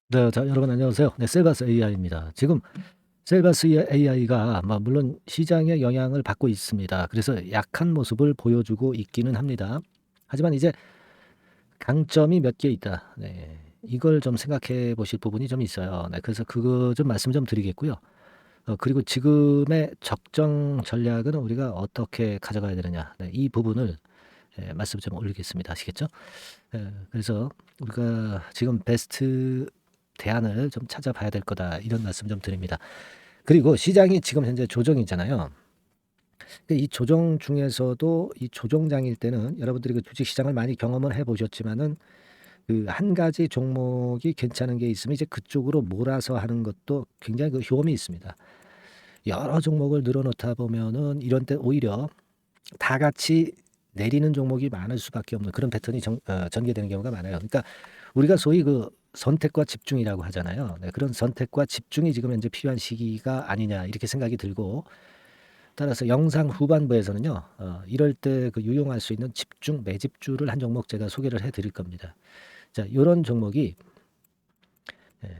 네. 자 여러분 안녕하세요. 네 셀바스 AI입니다. 지금 셀바스 AI가 물론 시장의 영향을 받고 있습니다. 그래서 약한 모습을 보여주고 있기는 합니다. 하지만 이제 강점이 몇 개 있다. 네. 이걸 좀 생각해 보실 부분이 좀 있어요. 네. 그래서 그거 좀 말씀 좀 드리겠고요. 그리고 지금의 적정 전략은 우리가 어떻게 가져가야 되느냐. 네. 이 부분을 말씀 좀 올리겠습니다. 아시겠죠? 그래서 우리가 지금 베스트 대안을 좀 찾아봐야 될 거다. 이런 말씀 좀 드립니다. 그리고 시장이 지금 현재 조정이잖아요. 근데 이 조정 중에서도 이 조정장일 때는 여러분들이 그 주식 시장을 많이 경험을 해 보셨지만은 그 한 가지 종목이 괜찮은 게 있으면 이제 그쪽으로 몰아서 하는 것도 굉장히 그 효험이 있습니다. 여러 종목을 늘어 놓다 보면은 이런 때 오히려 다 같이 내리는 종목이 많을 수밖에 없는 그런 패턴이 전개되는 경우가 많아요. 그러니까 우리가 소위 그 선택과 집중이라고 하잖아요. 네, 그런 선택과 집중이 지금 현재 필요한 시기가 아니냐 이렇게 생각이 들고 따라서 영상 후반부에서는요. 이럴 때 그 유용할 수 있는 집중 매집주를 한 종목 제가 소개를 해 드릴 겁니다. 자, 요런 종목이 예,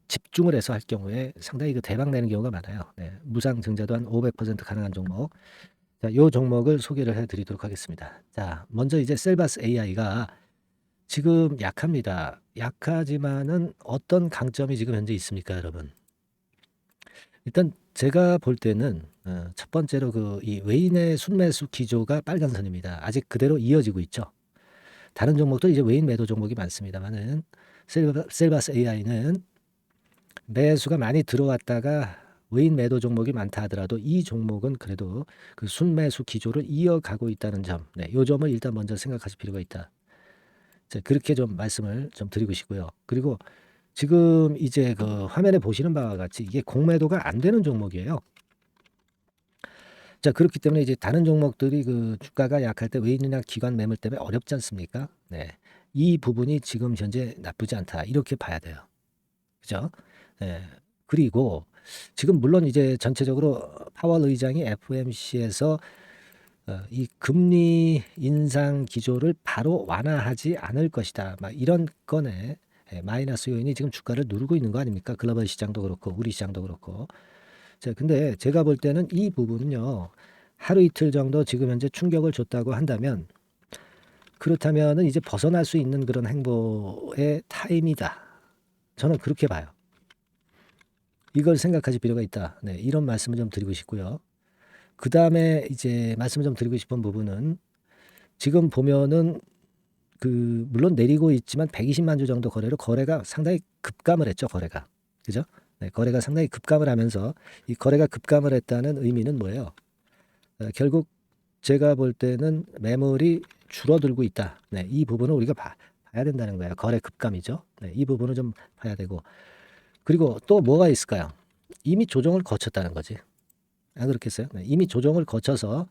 집중을 해서 할 경우에 상당히 그 대박 내는 경우가 많아요. 네, 무상 증자도 한 500% 가능한 종목. 자, 요 종목을 소개를 해 드리도록 하겠습니다. 자, 먼저 이제 셀바스 AI가 지금 약합니다. 약하지만은 어떤 강점이 지금 현재 있습니까, 여러분? 일단 제가 볼 때는 첫 번째로 그 이 외인의 순매수 기조가 빨간 선입니다. 아직 그대로 이어지고 있죠. 다른 종목도 이제 외인 매도 종목이 많습니다만은 셀바스 AI는 매수가 많이 들어왔다가 외인 매도 종목이 많다 하더라도 이 종목은 그래도 그 순매수 기조를 이어가고 있다는 점. 네, 요 점을 일단 먼저 생각하실 필요가 있다. 자, 그렇게 좀 말씀을 좀 드리고 싶고요. 그리고 지금 이제 그 화면에 보시는 바와 같이 이게 공매도가 안 되는 종목이에요. 자, 그렇기 때문에 이제 다른 종목들이 그 주가가 약할 때 외인이나 기관 매물 때문에 어렵지 않습니까? 네. 이 부분이 지금 현재 나쁘지 않다. 이렇게 봐야 돼요. 그죠? 네. 그리고 지금 물론 이제 전체적으로 파월 의장이 FOMC에서 이 금리 인상 기조를 바로 완화하지 않을 것이다. 막 이런 건에 마이너스 요인이 지금 주가를 누르고 있는 거 아닙니까? 글로벌 시장도 그렇고 우리 시장도 그렇고. 자, 근데 제가 볼 때는 이 부분은요. 하루 이틀 정도 지금 현재 충격을 줬다고 한다면 그렇다면은 이제 벗어날 수 있는 그런 행보의 타임이다. 저는 그렇게 봐요. 이걸 생각하실 필요가 있다. 네, 이런 말씀을 좀 드리고 싶고요. 그다음에 이제 말씀을 좀 드리고 싶은 부분은 지금 보면은 그 물론 내리고 있지만 120만 주 정도 거래로 거래가 상당히 급감을 했죠, 거래가. 그죠? 네, 거래가 상당히 급감을 하면서 이 거래가 급감을 했다는 의미는 뭐예요? 결국 제가 볼 때는 매물이 줄어들고 있다. 네, 이 부분을 우리가 봐야 된다는 거예요. 거래 급감이죠. 네, 이 부분을 좀 봐야 되고. 그리고 또 뭐가 있을까요? 이미 조정을 거쳤다는 거지. 안 그렇겠어요? 네, 이미 조정을 거쳐서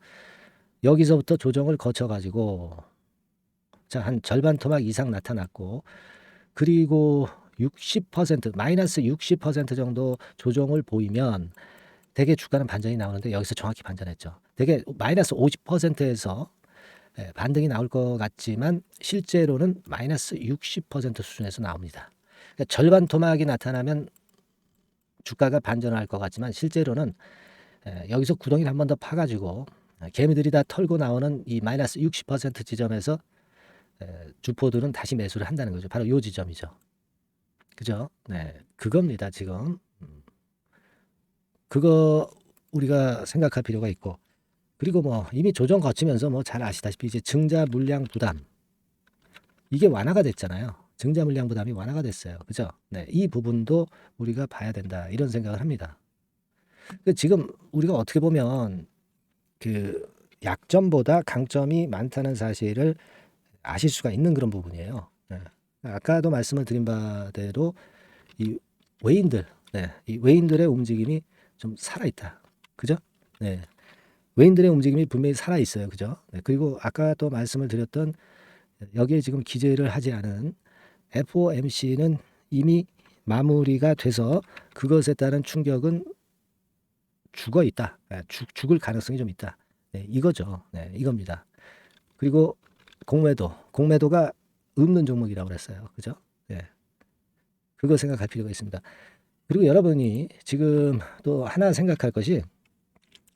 여기서부터 조정을 거쳐가지고 자, 한 절반 토막 이상 나타났고 그리고 60% 마이너스 60% 정도 조정을 보이면 대개 주가는 반전이 나오는데 여기서 정확히 반전했죠. 대개 마이너스 50%에서 반등이 나올 것 같지만 실제로는 마이너스 60% 수준에서 나옵니다. 그러니까 절반 토막이 나타나면 주가가 반전할 것 같지만 실제로는 여기서 구덩이를 한 번 더 파가지고 개미들이 다 털고 나오는 이 마이너스 60% 지점에서 주포들은 다시 매수를 한다는 거죠. 바로 요 지점이죠. 그죠? 네, 그겁니다. 지금 그거 우리가 생각할 필요가 있고 그리고 뭐 이미 조정 거치면서 뭐 잘 아시다시피 이제 증자 물량 부담 이게 완화가 됐잖아요. 증자 물량 부담이 완화가 됐어요. 그죠? 네, 이 부분도 우리가 봐야 된다 이런 생각을 합니다. 지금 우리가 어떻게 보면 그 약점보다 강점이 많다는 사실을 아실 수가 있는 그런 부분이에요. 네. 아까도 말씀을 드린 바대로 이 외인들, 네, 이 외인들의 움직임이 좀 살아있다. 그죠? 네. 외인들의 움직임이 분명히 살아있어요. 그죠? 네. 그리고 아까 또 말씀을 드렸던 여기에 지금 기재를 하지 않은 FOMC는 이미 마무리가 돼서 그것에 따른 충격은 죽어 있다. 죽을 가능성이 좀 있다. 네, 이거죠. 네, 이겁니다. 그리고 공매도가 없는 종목이라고 그랬어요. 그죠? 네. 그거 생각할 필요가 있습니다. 그리고 여러분이 지금 또 하나 생각할 것이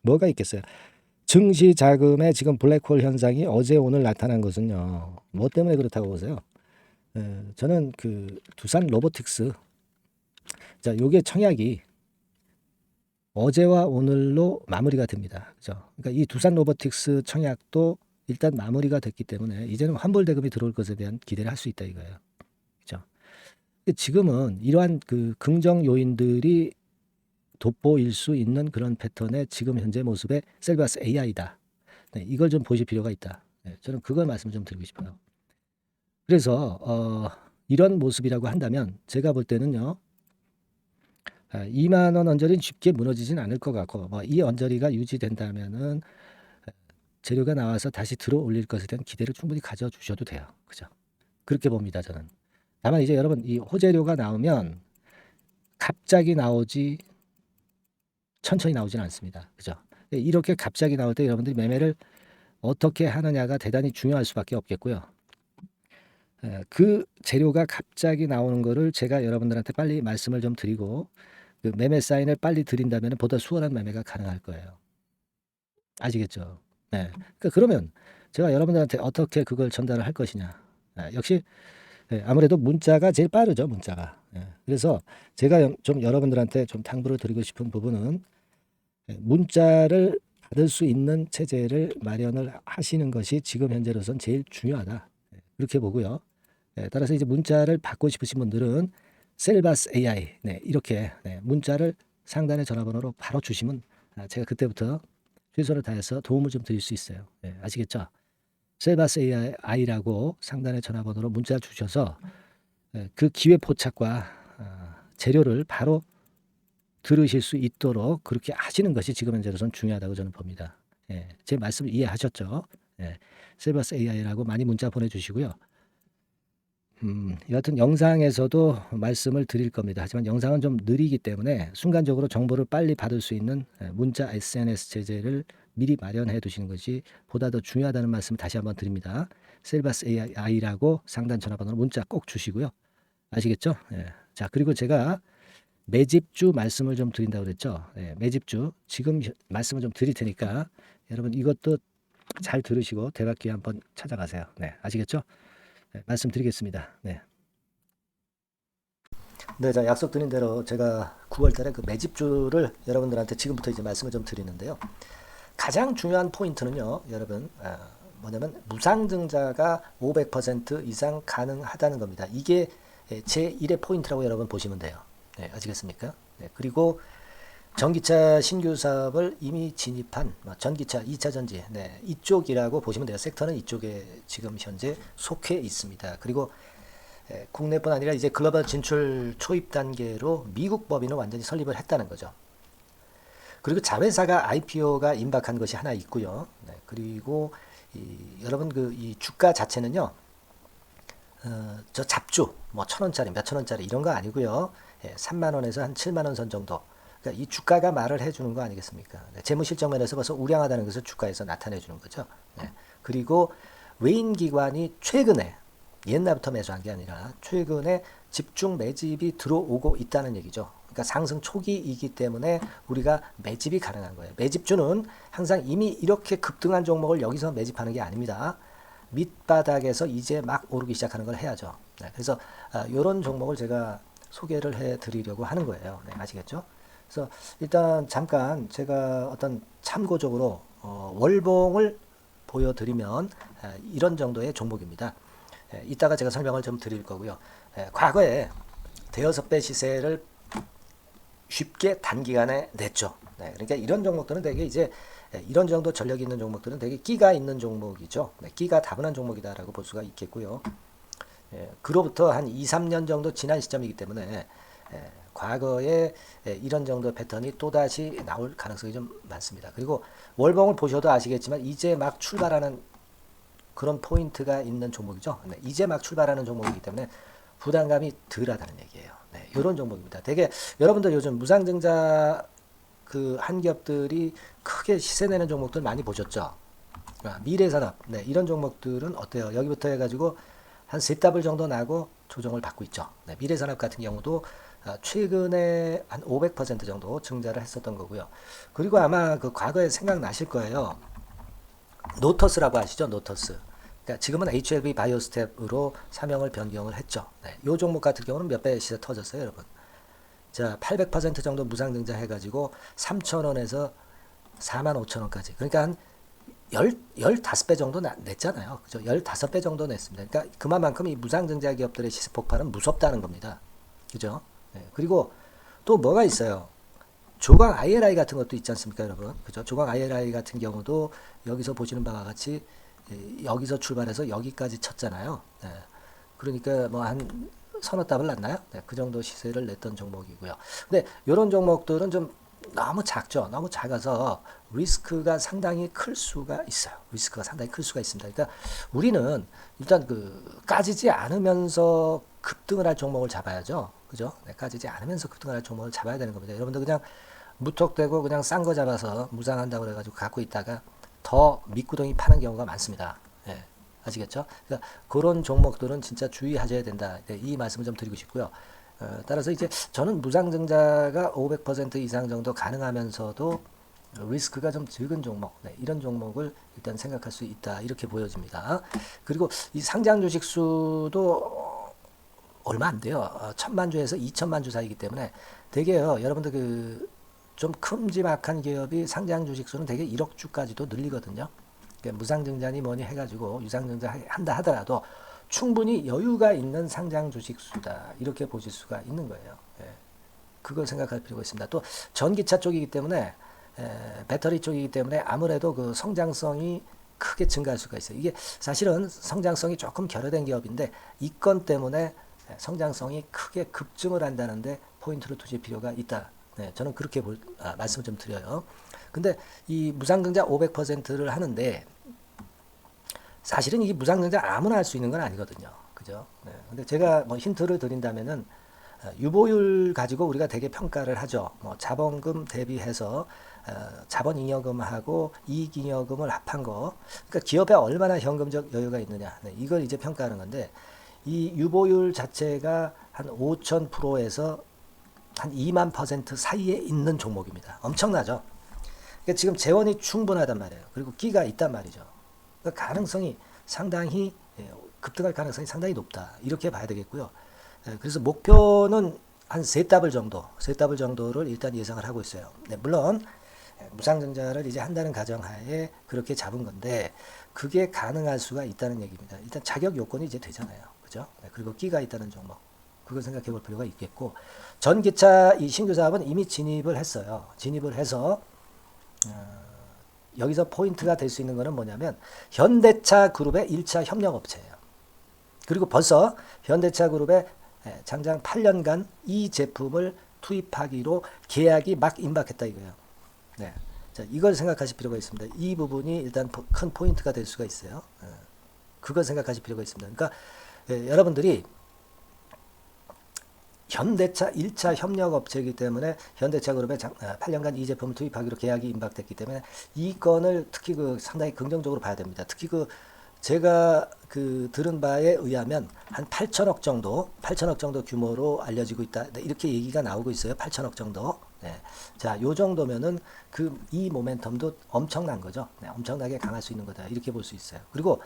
뭐가 있겠어요? 증시 자금의 지금 블랙홀 현상이 어제 오늘 나타난 것은요. 뭐 때문에 그렇다고 보세요? 저는 그 두산 로보틱스, 자, 요게 청약이 어제와 오늘로 마무리가 됩니다. 그죠? 그러니까 이 두산 로보틱스 청약도 일단 마무리가 됐기 때문에 이제는 환불 대금이 들어올 것에 대한 기대를 할 수 있다 이거예요. 그죠? 근데 지금은 이러한 그 긍정 요인들이 돋보일 수 있는 그런 패턴의 지금 현재 모습의 셀바스 AI다. 네, 이걸 좀 보실 필요가 있다. 네, 저는 그걸 말씀을 좀 드리고 싶어요. 그래서 이런 모습이라고 한다면 제가 볼 때는요. 2만 원 언저리는 쉽게 무너지진 않을 것 같고 뭐 이 언저리가 유지된다면은 재료가 나와서 다시 들어 올릴 것에 대한 기대를 충분히 가져주셔도 돼요. 그죠? 그렇게 봅니다, 저는. 다만 이제 여러분 이 호재료가 나오면 갑자기 나오지 천천히 나오지는 않습니다. 그죠? 이렇게 갑자기 나올 때 여러분들이 매매를 어떻게 하느냐가 대단히 중요할 수밖에 없겠고요. 그 재료가 갑자기 나오는 거를 제가 여러분들한테 빨리 말씀을 좀 드리고 그 매매 사인을 빨리 드린다면 보다 수월한 매매가 가능할 거예요. 아시겠죠? 네. 그러면 제가 여러분들한테 어떻게 그걸 전달을 할 것이냐. 역시 아무래도 문자가 제일 빠르죠, 문자가. 그래서 제가 좀 여러분들한테 좀 당부를 드리고 싶은 부분은 문자를 받을 수 있는 체제를 마련을 하시는 것이 지금 현재로선 제일 중요하다. 그렇게 보고요. 따라서 이제 문자를 받고 싶으신 분들은 셀바스 AI 이렇게 문자를 상단의 전화번호로 바로 주시면 제가 그때부터 최선을 다해서 도움을 좀 드릴 수 있어요. 아시겠죠? 셀바스 AI라고 상단의 전화번호로 문자 주셔서 그 기회 포착과 재료를 바로 들으실 수 있도록 그렇게 하시는 것이 지금 현재로선 중요하다고 저는 봅니다. 제 말씀을 이해하셨죠? 셀바스 AI라고 많이 문자 보내주시고요. 여하튼 영상에서도 말씀을 드릴 겁니다. 하지만 영상은 좀 느리기 때문에 순간적으로 정보를 빨리 받을 수 있는 문자 SNS 체제를 미리 마련해 두시는 것이 보다 더 중요하다는 말씀을 다시 한번 드립니다. 셀바스 AI라고 상단 전화번호로 문자 꼭 주시고요. 아시겠죠? 자, 그리고 제가 매집주 말씀을 좀 드린다고 그랬죠. 매집주 지금 말씀을 좀 드릴 테니까 여러분 이것도 잘 들으시고 대박기회 한번 찾아가세요. 아시겠죠? 말씀드리겠습니다. 네, 자, 약속드린 대로 제가 9월달에 그 매집주를 여러분들한테 지금부터 이제 말씀을 좀 드리는데요. 가장 중요한 포인트는요, 여러분, 뭐냐면 무상증자가 500% 이상 가능하다는 겁니다. 이게 제 1의 포인트라고 여러분 보시면 돼요. 아시겠습니까? 그리고 전기차 신규 사업을 이미 진입한 전기차 2차 전지 이쪽이라고 보시면 돼요. 섹터는 이쪽에 지금 현재 속해 있습니다. 그리고 국내뿐 아니라 이제 글로벌 진출 초입 단계로 미국 법인을 완전히 설립을 했다는 거죠. 그리고 자회사가 IPO가 임박한 것이 하나 있고요. 그리고 여러분 이 주가 자체는요. 저 잡주 뭐 1,000원짜리 몇천 원짜리 이런 거 아니고요. 3만 원에서 한 7만 원 선 정도. 그러니까 이 주가가 말을 해주는 거 아니겠습니까? 재무실적 면에서 벌써 우량하다는 것을 주가에서 나타내주는 거죠. 그리고 외인기관이 최근에 옛날부터 매수한 게 아니라 최근에 집중 매집이 들어오고 있다는 얘기죠. 그러니까 상승 초기이기 때문에 우리가 매집이 가능한 거예요. 매집주는 항상 이미 이렇게 급등한 종목을 여기서 매집하는 게 아닙니다. 밑바닥에서 이제 막 오르기 시작하는 걸 해야죠. 그래서 이런 종목을 제가 소개를 해드리려고 하는 거예요. 아시겠죠? 그래서 일단 잠깐 제가 어떤 참고적으로 월봉을 보여드리면 이런 정도의 종목입니다. 이따가 제가 설명을 좀 드릴 거고요. 과거에 대여섯 배 시세를 쉽게 단기간에 냈죠. 그러니까 이런 종목들은 되게 이제 이런 정도 전력이 있는 종목들은 되게 끼가 있는 종목이죠. 끼가 다분한 종목이다라고 볼 수가 있겠고요. 그로부터 한 2, 3년 정도 지난 시점이기 때문에 과거에 이런 정도 패턴이 또다시 나올 가능성이 좀 많습니다. 그리고 월봉을 보셔도 아시겠지만 이제 막 출발하는 그런 포인트가 있는 종목이죠. 이제 막 출발하는 종목이기 때문에 부담감이 덜하다는 얘기예요. 이런 종목입니다. 되게 여러분들 요즘 무상증자 그 한기업들이 크게 시세내는 종목들 많이 보셨죠? 미래산업 이런 종목들은 어때요? 여기부터 해가지고 한 세 더블 정도 나고 조정을 받고 있죠. 네, 미래산업 같은 경우도 최근에 한 500% 정도 증자를 했었던 거고요. 그리고 아마 그 과거에 생각나실 거예요. 노터스라고 아시죠? 노터스. 그러니까 지금은 HLB 바이오스텝으로 사명을 변경을 했죠. 네, 이 종목 같은 경우는 몇 배 시세 터졌어요, 여러분. 자, 800% 정도 무상 증자해가지고 3,000원에서 45,000원까지. 그러니까 한 15배 정도 냈잖아요. 그죠? 15배 정도 냈습니다. 그러니까 그만큼 이 무상 증자 기업들의 시세 폭발은 무섭다는 겁니다. 그죠? 네. 그리고 또 뭐가 있어요? 조강 ILI 같은 것도 있지 않습니까, 여러분? 그죠? 조강 ILI 같은 경우도 여기서 보시는 바와 같이 여기서 출발해서 여기까지 쳤잖아요. 네. 그러니까 뭐 한 서너 답을 났나요? 네, 그 정도 시세를 냈던 종목이고요. 근데 이런 종목들은 좀 너무 작죠. 너무 작아서 리스크가 상당히 클 수가 있어요. 리스크가 상당히 클 수가 있습니다. 그러니까 우리는 일단 그 까지지 않으면서 급등을 할 종목을 잡아야죠. 그죠? 네, 까지지 않으면서 급등을 할 종목을 잡아야 되는 겁니다. 여러분들 그냥 무턱대고 그냥 싼 거 잡아서 무상한다고 그래가지고 갖고 있다가 더 밑구덩이 파는 경우가 많습니다. 예, 아시겠죠? 그러니까 그런 종목들은 진짜 주의하셔야 된다. 네, 이 말씀을 좀 드리고 싶고요. 따라서 이제 저는 무상증자가 500% 이상 정도 가능하면서도 리스크가 좀 적은 종목, 네, 이런 종목을 일단 생각할 수 있다. 이렇게 보여집니다. 그리고 이 상장 주식 수도 얼마 안 돼요. 1,000만 주에서 2,000만 주 사이기 때문에 되게요. 여러분들 그 좀 큼지막한 기업이 상장 주식 수는 되게 1억 주까지도 늘리거든요. 그러니까 무상증자니 뭐니 해가지고 유상증자 한다 하더라도 충분히 여유가 있는 상장 주식 수다. 이렇게 보실 수가 있는 거예요. 예. 그걸 생각할 필요가 있습니다. 또 전기차 쪽이기 때문에 배터리 쪽이기 때문에 아무래도 그 성장성이 크게 증가할 수가 있어요. 이게 사실은 성장성이 조금 결여된 기업인데 이 건 때문에 성장성이 크게 급증을 한다는데 포인트를 두실 필요가 있다. 네, 저는 그렇게 말씀을 좀 드려요. 근데 이 무상증자 500%를 하는데 사실은 이 무상증자 아무나 할 수 있는 건 아니거든요. 그죠? 네. 근데 제가 뭐 힌트를 드린다면은 유보율 가지고 우리가 되게 평가를 하죠. 뭐 자본금 대비해서 자본잉여금하고 이익잉여금을 합한 거. 그러니까 기업에 얼마나 현금적 여유가 있느냐. 네, 이걸 이제 평가하는 건데 이 유보율 자체가 한 5,000%에서 한 2만% 사이에 있는 종목입니다. 엄청나죠? 그러니까 지금 재원이 충분하단 말이에요. 그리고 끼가 있단 말이죠. 그러니까 가능성이 상당히 급등할 가능성이 상당히 높다. 이렇게 봐야 되겠고요. 그래서 목표는 한 세 더블 정도를 일단 예상을 하고 있어요. 네, 물론 무상증자를 이제 한다는 가정하에 그렇게 잡은 건데 그게 가능할 수가 있다는 얘기입니다. 일단 자격 요건이 이제 되잖아요. 그죠? 네, 그리고 끼가 있다는 종목. 그걸 생각해 볼 필요가 있겠고 전기차 이 신규 사업은 이미 진입을 했어요. 진입을 해서 여기서 포인트가 될 수 있는 거는 뭐냐면 현대차 그룹의 1차 협력업체예요. 그리고 벌써 현대차 그룹의 장장 8년간 이 제품을 투입하기로 계약이 막 임박했다 이거예요. 네. 자, 이걸 생각하실 필요가 있습니다. 이 부분이 일단 큰 포인트가 될 수가 있어요. 그걸 생각하실 필요가 있습니다. 그러니까 여러분들이 현대차 1차 협력업체이기 때문에 현대차 그룹에 8년간 이 제품을 투입하기로 계약이 임박됐기 때문에 이 건을 특히 그 상당히 긍정적으로 봐야 됩니다. 특히 그 제가 그 들은 바에 의하면 한 8천억 정도 규모로 알려지고 있다. 이렇게 얘기가 나오고 있어요. 8천억 정도. 네. 자, 요 정도면은 이 모멘텀도 엄청난 거죠. 네, 엄청나게 강할 수 있는 거다. 이렇게 볼 수 있어요. 그리고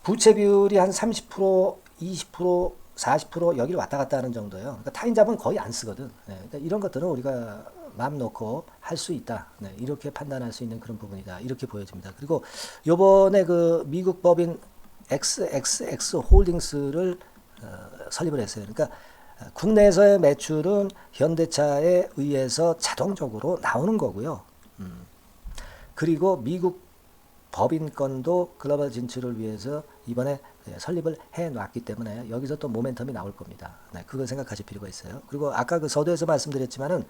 부채 비율이 한 30%, 20%, 40% 여기를 왔다 갔다 하는 정도예요. 그러니까 타인자본 거의 안 쓰거든. 네, 그러니까 이런 것들은 우리가 마음 놓고 할 수 있다. 네, 이렇게 판단할 수 있는 그런 부분이다. 이렇게 보여집니다. 그리고 요번에 그 미국 법인 XXX 홀딩스를 설립을 했어요. 그러니까 국내에서의 매출은 현대차에 의해서 자동적으로 나오는 거고요. 그리고 미국 법인권도 글로벌 진출을 위해서 이번에 설립을 해놨기 때문에 여기서 또 모멘텀이 나올 겁니다. 네, 그걸 생각하실 필요가 있어요. 그리고 아까 그 서두에서 말씀드렸지만은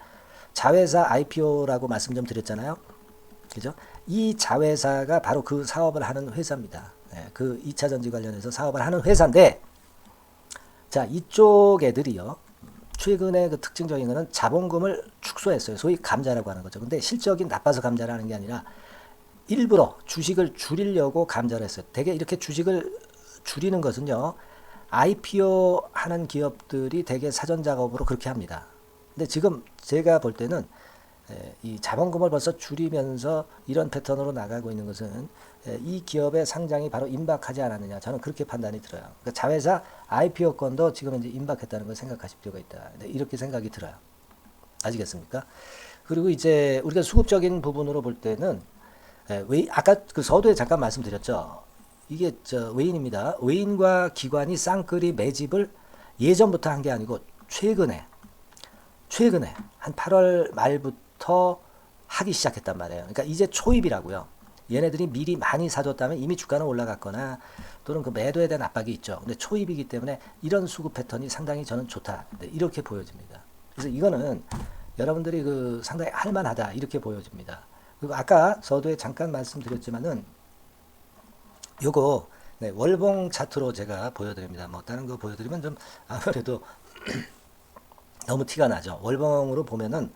자회사 IPO라고 말씀 좀 드렸잖아요. 그죠? 이 자회사가 바로 그 사업을 하는 회사입니다. 네, 그 2차 전지 관련해서 사업을 하는 회사인데, 자, 이쪽 애들이요. 최근에 그 특징적인 거는 자본금을 축소했어요. 소위 감자라고 하는 거죠. 근데 실적이 나빠서 감자를 하는 게 아니라 일부러 주식을 줄이려고 감자를 했어요. 되게 이렇게 주식을 줄이는 것은요. IPO 하는 기업들이 대개 사전 작업으로 그렇게 합니다. 근데 지금 제가 볼 때는 이 자본금을 벌써 줄이면서 이런 패턴으로 나가고 있는 것은 이 기업의 상장이 바로 임박하지 않았느냐, 저는 그렇게 판단이 들어요. 그러니까 자회사 IPO 건도 지금 이제 임박했다는 걸 생각하실 필요가 있다. 이렇게 생각이 들어요. 아시겠습니까? 그리고 이제 우리가 수급적인 부분으로 볼 때는 아까 그 서두에 잠깐 말씀드렸죠. 이게 외인입니다. 외인과 기관이 쌍끌이 매집을 예전부터 한 게 아니고 최근에 한 8월 말부터 하기 시작했단 말이에요. 그러니까 이제 초입이라고요. 얘네들이 미리 많이 사줬다면 이미 주가는 올라갔거나 또는 그 매도에 대한 압박이 있죠. 근데 초입이기 때문에 이런 수급 패턴이 상당히 저는 좋다. 이렇게 보여집니다. 그래서 이거는 여러분들이 그 상당히 할만하다 이렇게 보여집니다. 그리고 아까 서두에 잠깐 말씀드렸지만은 요거 월봉 차트로 제가 보여드립니다. 뭐 다른 거 보여드리면 좀 아무래도 너무 티가 나죠. 월봉으로 보면은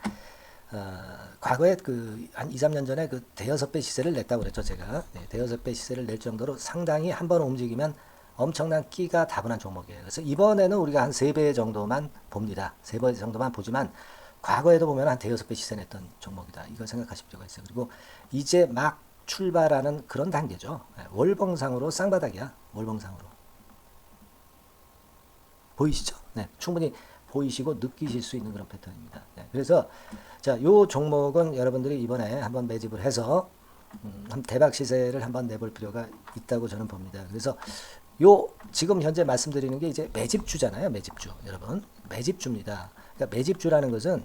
과거에 그 한 2, 3년 전에 그 대여섯 배 시세를 냈다고 그랬죠, 제가. 대여섯 배 시세를 낼 정도로 상당히 한번 움직이면 엄청난 끼가 다분한 종목이에요. 그래서 이번에는 우리가 한 3배 정도만 봅니다. 3배 정도만 보지만 과거에도 보면 한 대여섯 배 시세 냈던 종목이다. 이거 생각하실 필요가 있어요. 그리고 이제 막 출발하는 그런 단계죠. 월봉상으로 쌍바닥이야. 월봉상으로. 보이시죠? 네, 충분히 보이시고 느끼실 수 있는 그런 패턴입니다. 네, 그래서 자, 요 종목은 여러분들이 이번에 한번 매집을 해서 대박 시세를 한번 내볼 필요가 있다고 저는 봅니다. 그래서 요 지금 현재 말씀드리는 게 이제 매집주잖아요. 매집주. 여러분, 매집주입니다. 그러니까 매집주라는 것은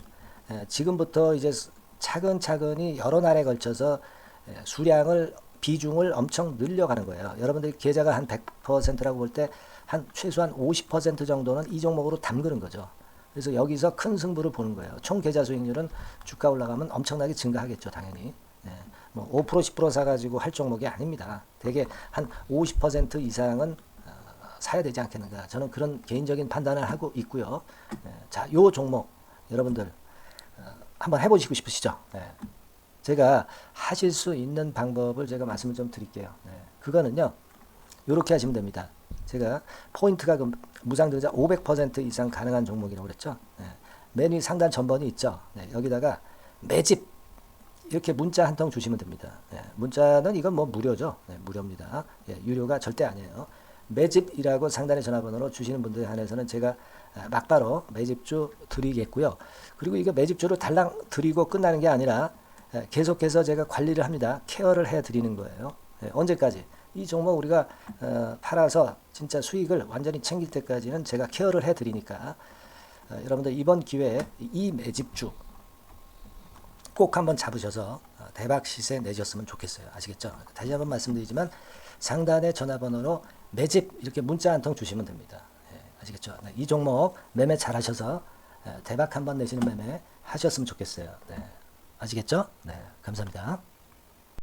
지금부터 이제 차근차근히 여러 날에 걸쳐서 수량을 비중을 엄청 늘려가는 거예요. 여러분들이 계좌가 한 100%라고 볼 때 한 최소한 50% 정도는 이 종목으로 담그는 거죠. 그래서 여기서 큰 승부를 보는 거예요. 총 계좌 수익률은 주가 올라가면 엄청나게 증가하겠죠, 당연히. 뭐 5% 10% 사가지고 할 종목이 아닙니다. 되게 한 50% 이상은 사야 되지 않겠는가. 저는 그런 개인적인 판단을 하고 있고요. 자, 요 종목 여러분들 한번 해보시고 싶으시죠? 제가 하실 수 있는 방법을 제가 말씀을 좀 드릴게요. 그거는요, 이렇게 하시면 됩니다. 제가 포인트가 그 무상등자 500% 이상 가능한 종목이라고 그랬죠. 메뉴 상단 전번이 있죠. 여기다가 매집 이렇게 문자 한 통 주시면 됩니다. 문자는 이건 뭐 무료죠. 무료입니다. 유료가 절대 아니에요. 매집이라고 상단의 전화번호로 주시는 분들에 한해서는 제가 막바로 매집주 드리겠고요. 그리고 이거 매집주로 달랑 드리고 끝나는 게 아니라 계속해서 제가 관리를 합니다. 케어를 해 드리는 거예요. 언제까지? 이 종목 우리가 팔아서 진짜 수익을 완전히 챙길 때까지는 제가 케어를 해 드리니까 여러분들 이번 기회에 이 매집주 꼭 한번 잡으셔서 대박 시세 내셨으면 좋겠어요. 아시겠죠? 다시 한번 말씀드리지만 상단의 전화번호로 매집 이렇게 문자 한 통 주시면 됩니다. 아시겠죠? 이 종목 매매 잘 하셔서 대박 한번 내시는 매매 하셨으면 좋겠어요. 아시겠죠? 감사합니다.